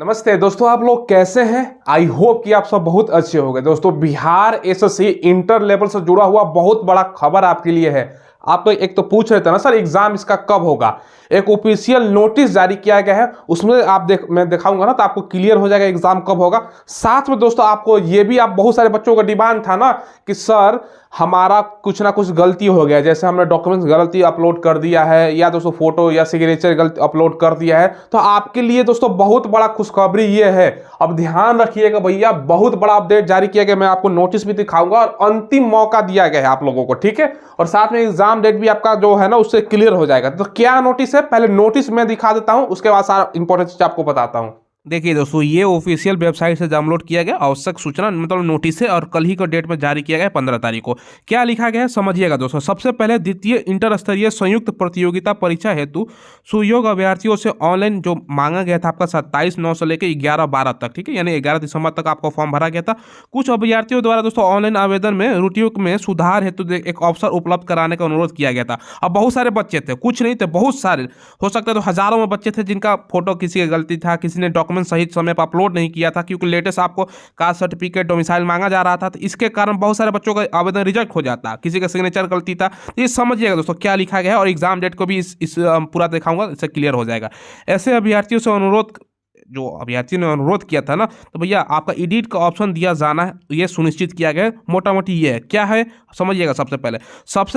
नमस्ते दोस्तों, आप लोग कैसे हैं। आई होप कि आप सब बहुत अच्छे होंगे। दोस्तों, बिहार एसएससी इंटर लेवल से जुड़ा हुआ बहुत बड़ा खबर आपके लिए है। आप तो एक तो पूछ रहे थे ना सर एग्जाम इसका कब होगा। एक ऑफिशियल नोटिस जारी किया गया है, उसमें मैं दिखाऊंगा ना तो आपको क्लियर हो जाएगा एग्जाम कब होगा। साथ में दोस्तों आपको ये भी, आप बहुत सारे बच्चों का डिमांड था ना कि सर हमारा कुछ ना कुछ गलती हो गया, जैसे हमने डॉक्यूमेंट्स गलती अपलोड कर दिया है या दोस्तों फोटो या सिग्नेचर गलती अपलोड कर दिया है। तो आपके लिए दोस्तों बहुत बड़ा खुशखबरी ये है। अब ध्यान रखिएगा भैया, बहुत बड़ा अपडेट जारी किया गया। मैं आपको नोटिस भी दिखाऊंगा और अंतिम मौका दिया गया है आप लोगों को, ठीक है। और साथ में एग्जाम डेट भी आपका जो है ना उससे क्लियर हो जाएगा। तो क्या नोटिस है, पहले नोटिस मैं दिखा देता हूं, उसके बाद सारा इंपॉर्टेंट चीज आपको बताता हूं। देखिए दोस्तों, ये ऑफिशियल वेबसाइट से डाउनलोड किया गया आवश्यक सूचना मतलब नोटिस है और कल ही का डेट में जारी किया गया 15 तारीख को। क्या लिखा गया है समझिएगा दोस्तों। सबसे पहले द्वितीय इंटर स्तरीय संयुक्त प्रतियोगिता परीक्षा हेतु सुयोग्य अभ्यर्थियों से ऑनलाइन जो मांगा गया था आपका 27/9 से लेकर 11/12 तक, ठीक है, यानी 11 दिसंबर तक आपको फॉर्म भरा गया था। कुछ अभ्यर्थियों द्वारा दोस्तों ऑनलाइन आवेदन में त्रुटियों में सुधार हेतु एक अवसर उपलब्ध कराने का अनुरोध किया गया था। अब बहुत सारे बच्चे थे, कुछ नहीं थे, बहुत सारे, हो सकता है तो हजारों में बच्चे थे जिनका फोटो किसी की गलती था, किसी ने डॉक्यूमेंट सही समय पर अपलोड नहीं किया था, क्योंकि लेटेस्ट आपको कास्ट सर्टिफिकेट डोमिसाइल मांगा जा रहा था। तो इसके कारण बहुत सारे बच्चों का आवेदन रिजेक्ट हो जाता, किसी का सिग्नेचर गलती था। तो ये समझिएगा दोस्तों क्या लिखा गया है और एग्जाम डेट को भी इस पूरा दिखाऊंगा, इससे क्लियर हो जाएगा। ऐसे अभ्यर्थियों से अनुरोध, जो अभ्यर्थी ने अनुरोध किया था ना, तो भैया आपका एडिट का ऑप्शन दिया जाना है, ये सुनिश्चित किया गया है। मोटा मोटी ये है, क्या है समझिएगा। सबसे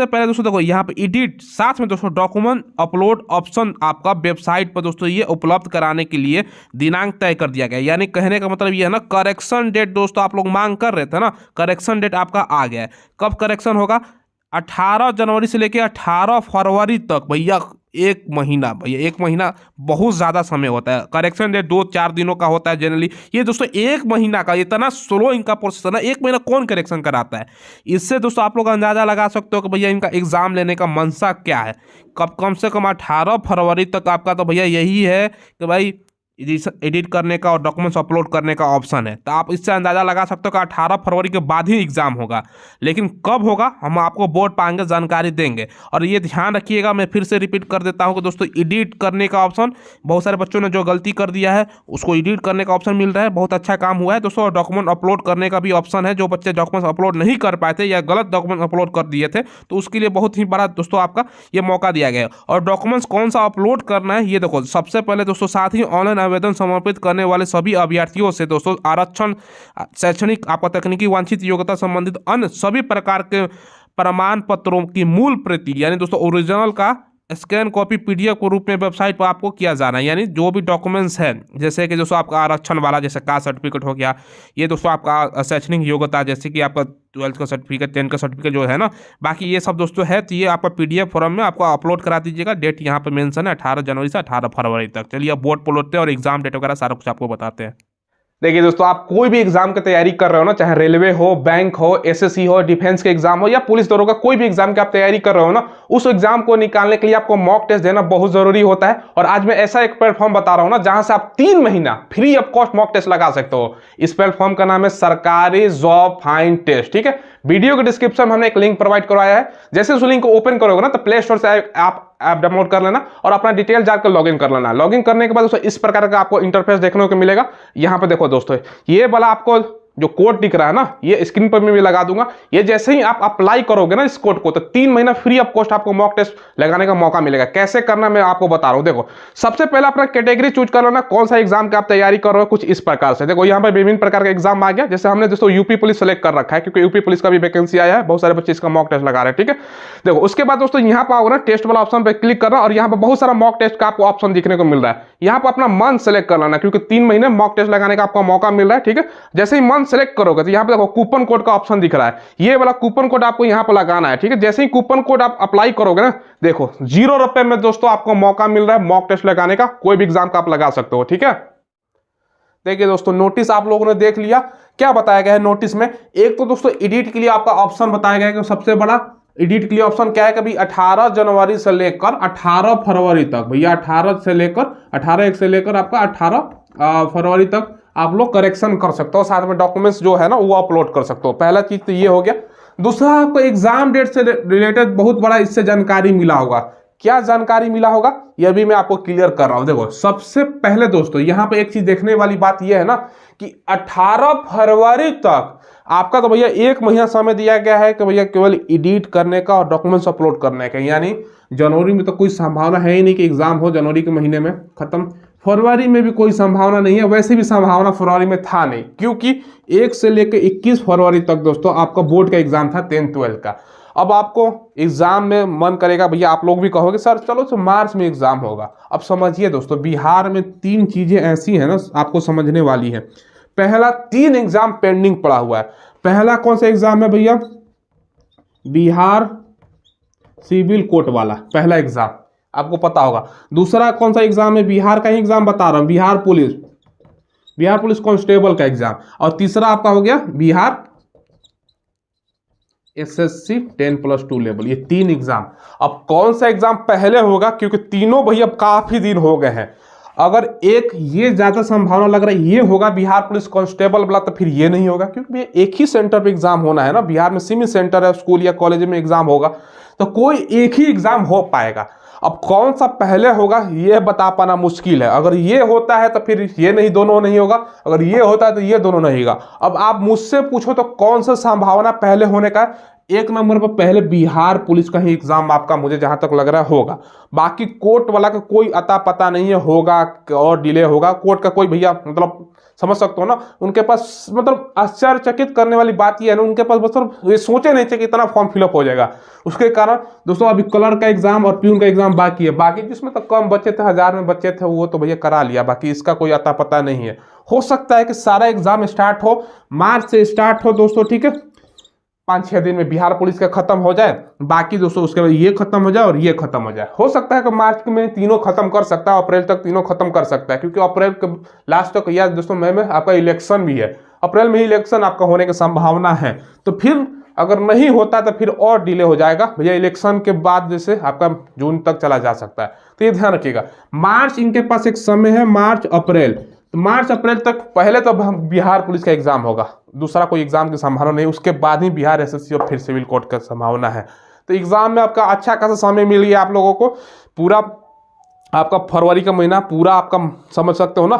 पहले दोस्तों देखो यहाँ पे एडिट, साथ में दोस्तों डॉक्यूमेंट अपलोड ऑप्शन आपका वेबसाइट पर दोस्तों ये उपलब्ध कराने के लिए दिनांक तय कर दिया गया। यानी कहने का मतलब ये है ना, करेक्शन डेट दोस्तों आप लोग मांग कर रहे थे ना, करेक्शन डेट आपका आ गया है। कब करेक्शन होगा? 18 जनवरी से लेकर 18 फरवरी तक। भैया एक महीना बहुत ज़्यादा समय होता है। करेक्शन डेट 2-4 दिनों का होता है जनरली। ये दोस्तों एक महीना का, इतना स्लो इनका प्रोसेस है ना, एक महीना कौन करेक्शन कराता है। इससे दोस्तों आप लोग अंदाज़ा लगा सकते हो कि भैया इनका एग्ज़ाम लेने का मंशा क्या है। कम से कम 18 फरवरी तक आपका तो भैया यही है कि भाई एडिट करने का और डॉक्यूमेंट्स अपलोड करने का ऑप्शन है। तो आप इससे अंदाज़ा लगा सकते हो कि 18 फरवरी के बाद ही एग्ज़ाम होगा। लेकिन कब होगा हम आपको बोर्ड पर आगे जानकारी देंगे। और ये ध्यान रखिएगा, मैं फिर से रिपीट कर देता हूँ कि दोस्तों एडिट करने का ऑप्शन, बहुत सारे बच्चों ने जो गलती कर दिया है उसको एडिट करने का ऑप्शन मिल रहा है, बहुत अच्छा काम हुआ है दोस्तों। और डॉक्यूमेंट अपलोड करने का भी ऑप्शन है। जो बच्चे डॉक्यूमेंट्स अपलोड नहीं कर पाए थे या गलत डॉक्यूमेंट अपलोड कर दिए थे, तो उसके लिए बहुत ही बड़ा दोस्तों आपका ये मौका दिया गया है। और डॉक्यूमेंट्स कौन सा अपलोड करना है ये देखो। सबसे पहले दोस्तों साथ ही ऑनलाइन आवेदन समर्पित करने वाले सभी अभ्यर्थियों से दोस्तों आरक्षण, शैक्षणिक, आपका तकनीकी वांछित योग्यता संबंधित अन्य सभी प्रकार के प्रमाण पत्रों की मूल प्रति, यानी दोस्तों ओरिजिनल का स्कैन कॉपी पीडीएफ के रूप में वेबसाइट पर आपको किया जाना है। यानी जो भी डॉक्यूमेंट्स हैं, जैसे कि दोस्तों आपका आरक्षण वाला, जैसे कास्ट सर्टिफिकेट हो गया, ये दोस्तों आपका शैक्षणिक योग्यता जैसे कि आपका 12th का सर्टिफिकेट, 10th का सर्टिफिकेट जो है ना, बाकी ये सब दोस्तों है। तो ये आपका पीडीएफ फॉर्म में आपको अपलोड करा दीजिएगा। डेट यहाँ पे मेंशन है 18 जनवरी से 18 फरवरी तक। चलिए अब बोर्ड पर लौटते हैं और एग्जाम डेट वगैरह सारा कुछ आपको बताते हैं। देखिए दोस्तों, आप कोई भी एग्जाम की तैयारी कर रहे हो ना, चाहे रेलवे हो, बैंक हो, एसएससी हो, डिफेंस के एग्जाम हो या पुलिस दरोगा, कोई भी एग्जाम की आप तैयारी कर रहे हो ना, उस एग्जाम को निकालने के लिए आपको मॉक टेस्ट देना बहुत जरूरी होता है। और आज मैं ऐसा एक प्लेटफॉर्म बता रहा हूं ना जहां से आप 3 महीना free of cost mock test लगा सकते हो। इस प्लेटफॉर्म का नाम है सरकारी जॉब फाइंड टेस्ट, ठीक है। वीडियो के डिस्क्रिप्शन में हमने एक लिंक प्रोवाइड करवाया है। जैसे उस लिंक को ओपन करोगे ना तो प्ले स्टोर से आप ऐप डाउनलोड कर लेना और अपना डिटेल जाकर लॉगिन कर लेना। लॉगिन करने के बाद दोस्तों इस प्रकार का आपको इंटरफेस देखने को मिलेगा। यहां पे देखो दोस्तों, ये वाला आपको जो कोड दिख रहा है ना, ये स्क्रीन पर मैं भी लगा दूंगा। ये जैसे ही आप अप्लाई करोगे ना इस कोड को, तो 3 महीना फ्री ऑफ कॉस्ट आपको मॉक टेस्ट लगाने का मौका मिलेगा। कैसे करना मैं आपको बता रहा हूं। देखो, सबसे पहले अपना कैटेगरी चूज कर लेना, कौन सा एग्जाम की आप तैयारी कर रहे हो। कुछ इस प्रकार से देखो, यहाँ पर विभिन्न प्रकार का एग्जाम आ गया। जैसे हमने दोस्तों यूपी पुलिस सेलेक्ट कर रखा है, क्योंकि यूपी पुलिस का भी वैकेंसी आया है, बहुत सारे बच्चे इसका मॉक टेस्ट लगा रहे हैं, ठीक है। देखो, उसके बाद दोस्तों यहाँ पर आओगे ना, टेस्ट वाला ऑप्शन पर क्लिक करना और यहाँ पर बहुत सारा मॉक टेस्ट का आपको ऑप्शन दिखने को मिल रहा है। यहाँ पर अपना मंथ सेलेक्ट कर लेना, क्योंकि 3 महीने मॉक टेस्ट लगाने का आपको मौका मिल रहा है, ठीक है। जैसे ही मंथ सेलेक्ट करोगे तो यहाँ पे देखो कूपन कोड का ऑप्शन दिख रहा है। ये वाला कूपन कोड आपको यहाँ पर लगाना है, ठीक है। जैसे ही कूपन कोड आप अप्लाई करोगे ना, देखो 0 रुपए में दोस्तों आपको मौका मिल रहा है मॉक टेस्ट लगाने का। कोई भी एग्जाम का आप लगा सकते हो, ठीक है। देखिए दोस्तों, नोटिस आप लोगों ने देख लिया। क्या बताया गया है नोटिस में? एक तो दोस्तों एडिट के लिए आपका ऑप्शन बताया गया है कि सबसे बड़ा एडिट के लिए ऑप्शन क्या है, कभी 18 जनवरी से लेकर 18 फरवरी तक। भैया 18 1 से लेकर आपका 18 फरवरी तक आप लोग करेक्शन कर सकते हो। साथ में डॉक्यूमेंट्स जो है ना वो अपलोड कर सकते हो। पहला चीज तो ये हो गया। दूसरा, आपको एग्जाम डेट से रिलेटेड बहुत बड़ा इससे जानकारी मिला होगा। क्या जानकारी मिला होगा यह भी मैं आपको क्लियर कर रहा हूं। देखो सबसे पहले दोस्तों यहाँ पे एक चीज देखने वाली बात यह है ना कि 18 फरवरी तक आपका तो भैया 1 महीना समय दिया गया है कि भैया केवल एडिट करने का और डॉक्यूमेंट्स अपलोड करने का, यानी जनवरी में तो कोई संभावना है ही नहीं कि एग्जाम हो जनवरी के महीने में खत्म, फरवरी में भी कोई संभावना नहीं है, वैसे भी संभावना फरवरी में था नहीं क्योंकि 1 से लेकर 21 फरवरी तक दोस्तों आपका बोर्ड का एग्जाम था 10th-12th का। अब आपको एग्जाम में मन करेगा भैया, आप लोग भी कहोगे सर चलो तो मार्च में एग्जाम होगा। अब समझिए दोस्तों बिहार में 3 चीजें ऐसी हैं ना आपको समझने वाली है। पहला 3 एग्जाम पेंडिंग पड़ा हुआ है। पहला कौन सा एग्जाम है भैया, बिहार सिविल कोर्ट वाला पहला एग्जाम, आपको पता होगा। दूसरा कौन सा एग्जाम है, बिहार का ही एग्जाम बता रहा हूं, बिहार पुलिस कांस्टेबल का एग्जाम। और तीसरा आपका हो गया बिहार SSC 10+2 लेवल, ये 3 एग्जाम। अब कौन सा एग्जाम पहले होगा, क्योंकि तीनों भैया काफी दिन हो गए हैं। अगर एक ये ज्यादा संभावना लग रहा है ये होगा बिहार पुलिस कांस्टेबल वाला, तो फिर ये नहीं होगा क्योंकि एक ही सेंटर पे एग्जाम होना है ना, बिहार में सीमित सेंटर है, स्कूल या कॉलेज में एग्जाम होगा तो कोई एक ही एग्जाम हो पाएगा। अब कौन सा पहले होगा ये बता पाना मुश्किल है। अगर ये होता है तो फिर ये नहीं, दोनों नहीं होगा, अगर ये होता है तो ये दोनों नहीं होगा। अब आप मुझसे पूछो तो कौन सा संभावना पहले होने का, 1 नंबर पर पहले बिहार पुलिस का ही एग्जाम आपका मुझे जहां तक लग रहा है होगा। बाकी कोर्ट वाला का कोई अता पता नहीं है, होगा और डिले होगा। कोर्ट का कोई भैया मतलब समझ सकते हो ना, उनके पास मतलब आश्चर्यचकित करने वाली बात यह है ना, उनके पास मतलब ये सोचे नहीं थे कि इतना फॉर्म फिलअप हो जाएगा। उसके कारण दोस्तों अभी क्लर्क का एग्जाम और प्यून का एग्जाम बाकी है। बाकी जिसमें तो कम बच्चे थे, 1000 में बच्चे थे, वो तो भैया करा लिया, बाकी इसका कोई अता पता नहीं है। हो सकता है कि सारा एग्जाम स्टार्ट हो, मार्च से स्टार्ट हो दोस्तों, ठीक है, 5-6 दिन में बिहार पुलिस का खत्म हो जाए, बाकी दोस्तों उसके बाद ये खत्म हो जाए और ये खत्म हो जाए। हो सकता है कि मार्च में तीनों खत्म कर सकता है, अप्रैल तक तीनों खत्म कर सकता है, क्योंकि अप्रैल के लास्ट तक या दोस्तों मई में आपका इलेक्शन भी है, अप्रैल में ही इलेक्शन आपका होने की संभावना है। तो फिर अगर नहीं होता तो फिर और डिले हो जाएगा भैया, इलेक्शन के बाद जैसे आपका जून तक चला जा सकता है। तो ये ध्यान रखिएगा, मार्च इनके पास एक समय है, मार्च अप्रैल, तो मार्च अप्रैल तक पहले तो बिहार पुलिस का एग्जाम होगा, दूसरा कोई एग्जाम की संभावना नहीं, उसके बाद ही बिहार SSC और फिर सिविल कोर्ट का संभावना है। तो एग्जाम में आपका अच्छा खासा समय मिल गया आप लोगों को, पूरा आपका फरवरी का महीना पूरा आपका समझ सकते हो ना,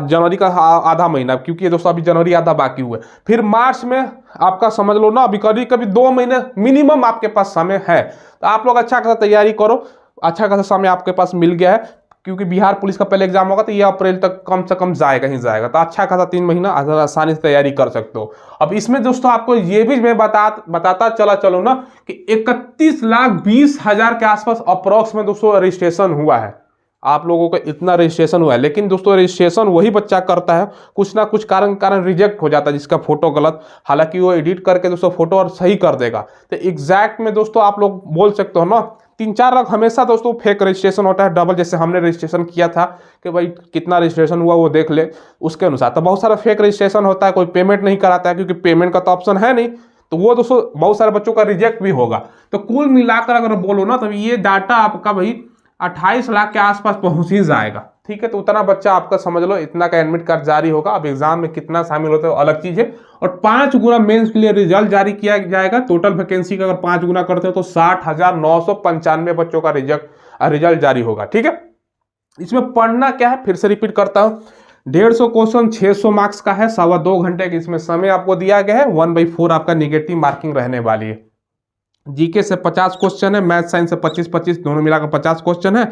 जनवरी का आधा महीना, क्योंकि ये दोस्तों अभी जनवरी आधा बाकी हुआ है, फिर मार्च में आपका समझ लो ना अभी कभी 2 महीने मिनिमम आपके पास समय है। तो आप लोग अच्छा खासा तैयारी करो, अच्छा खासा समय आपके पास मिल गया है, क्योंकि बिहार पुलिस का पहले एग्जाम होगा तो ये अप्रैल तक कम से कम जाएगा ही जाएगा। तो अच्छा खासा 3 महीना आसानी से तैयारी कर सकते हो। अब इसमें दोस्तों आपको ये भी मैं बताता चलो ना कि 31,20,000 के आसपास अप्रोक्स में दोस्तों रजिस्ट्रेशन हुआ है, आप लोगों का इतना रजिस्ट्रेशन हुआ है। लेकिन दोस्तों रजिस्ट्रेशन वही बच्चा करता है, कुछ ना कुछ कारण रिजेक्ट हो जाता है, जिसका फोटो गलत, हालांकि वो एडिट करके दोस्तों फोटो और सही कर देगा। तो एग्जैक्ट में दोस्तों आप लोग बोल सकते हो ना 3-4 लाख हमेशा दोस्तों फेक रजिस्ट्रेशन होता है, डबल, जैसे हमने रजिस्ट्रेशन किया था कि भाई कितना रजिस्ट्रेशन हुआ वो देख ले उसके अनुसार। तो बहुत सारा फेक रजिस्ट्रेशन होता है, कोई पेमेंट नहीं कराता है क्योंकि पेमेंट का तो ऑप्शन है नहीं, तो वो दोस्तों बहुत सारे बच्चों का रिजेक्ट भी होगा। तो कुल मिलाकर अगर बोलो ना तो ये डाटा आपका भाई 28 लाख के आसपास पहुंच ही जाएगा, ठीक है। तो उतना बच्चा आपका समझ लो इतना का एडमिट कार्ड जारी होगा। अब एग्जाम में कितना शामिल होता है अलग चीज है। और 5 गुना मेंस के लिए रिजल्ट जारी किया जाएगा। टोटल वैकेंसी का अगर 5 गुना करते हो तो 60,995 बच्चों का रिजल्ट जारी होगा, ठीक है। इसमें पढ़ना क्या है, फिर से रिपीट करता हूं, 150 क्वेश्चन 600 मार्क्स का है, 2.25 घंटे की इसमें समय आपको दिया गया है। 1/4 आपका निगेटिव मार्किंग रहने वाली है। जीके से 50 क्वेश्चन है, मैथ साइंस से 25 दोनों मिलाकर 50 क्वेश्चन है,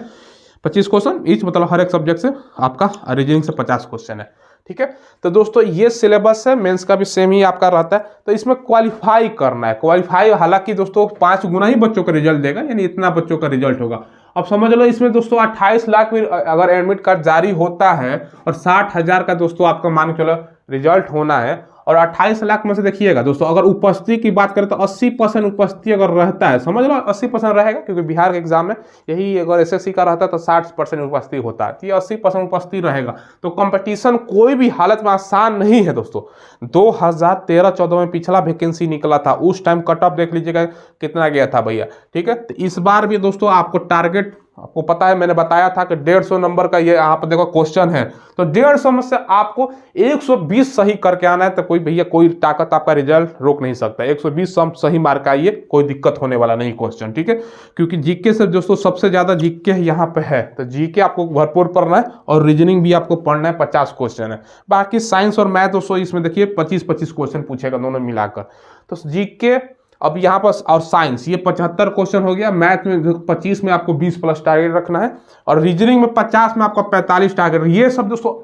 25 क्वेश्चन ईच, मतलब हर एक सब्जेक्ट से आपका, रीजनिंग से 50 क्वेश्चन है, ठीक है। तो दोस्तों ये सिलेबस है, मेंस का भी सेम ही आपका रहता है। तो इसमें क्वालिफाई करना है, क्वालिफाई हालांकि दोस्तों 5 गुना ही बच्चों का रिजल्ट देगा, यानी इतना बच्चों का रिजल्ट होगा। अब समझ लो इसमें दोस्तों 28 लाख में अगर एडमिट कार्ड जारी होता है और 60,000 का दोस्तों आपका मान के चलो रिजल्ट होना है, और 28 लाख में से देखिएगा दोस्तों अगर उपस्थिति की बात करें तो 80% उपस्थिति अगर रहता है, समझ लो 80% रहेगा, क्योंकि बिहार के एग्जाम में यही अगर SSC का रहता है तो 60% उपस्थिति होता है, तो ये 80% उपस्थिति रहेगा। तो कंपटीशन कोई भी हालत में आसान नहीं है दोस्तों। 2013-14 में पिछला वैकेंसी निकला था, उस टाइम कट ऑफ देख लीजिएगा कितना गया था भैया, ठीक है। तो इस बार भी दोस्तों आपको टारगेट आपको पता है मैंने बताया था कि 150 नंबर का ये यहाँ पर देखो क्वेश्चन है, तो 150 में से आपको 120 सही करके आना है, तो कोई भैया कोई ताकत आपका रिजल्ट रोक नहीं सकता। 120 सम सही मार्क आइए, कोई दिक्कत होने वाला नहीं क्वेश्चन, ठीक है। क्योंकि जीके से दोस्तों सबसे ज्यादा जीके यहाँ पे है, तो जीके आपको भरपूर पढ़ना है और रीजनिंग भी आपको पढ़ना है, 50 क्वेश्चन है। बाकी साइंस और मैथ दोस्तों इसमें देखिए 25-25 क्वेश्चन पूछेगा दोनों मिलाकर। तो जीके अब यहाँ पर और साइंस ये 75 क्वेश्चन हो गया, मैथ में 25 में आपको 20 प्लस टारगेट रखना है, और रीजनिंग में 50 में आपका 45 टारगेट। ये सब दोस्तों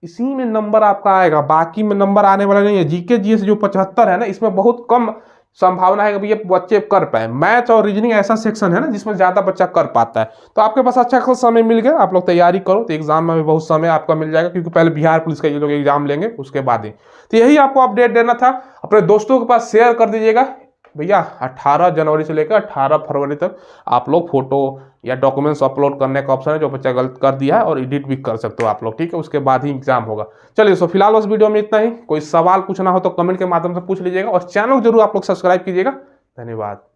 इसी में नंबर आपका आएगा, बाकी में नंबर आने वाला नहीं है। जीके जीएस जो 75 है ना, इसमें बहुत कम संभावना है कि ये बच्चे कर पाए। मैथ और रीजनिंग ऐसा सेक्शन है ना जिसमें ज्यादा बच्चा कर पाता है। तो आपके पास अच्छा खासा समय मिल गया, आप लोग तैयारी करो, तो एग्जाम में भी बहुत समय आपका मिल जाएगा, क्योंकि पहले बिहार पुलिस का ये लोग एग्जाम लेंगे उसके बाद ही। तो यही आपको अपडेट देना था, अपने दोस्तों के पास शेयर कर दीजिएगा। भैया 18 जनवरी से लेकर 18 फरवरी तक आप लोग फोटो या डॉक्यूमेंट्स अपलोड करने का ऑप्शन है, जो बच्चा गलत कर दिया है, और एडिट भी कर सकते हो आप लोग, ठीक है। उसके बाद ही एग्जाम होगा। चलिए सो फिलहाल उस वीडियो में इतना ही। कोई सवाल पूछना हो तो कमेंट के माध्यम से पूछ लीजिएगा, और चैनल जरूर आप लोग सब्सक्राइब कीजिएगा। धन्यवाद।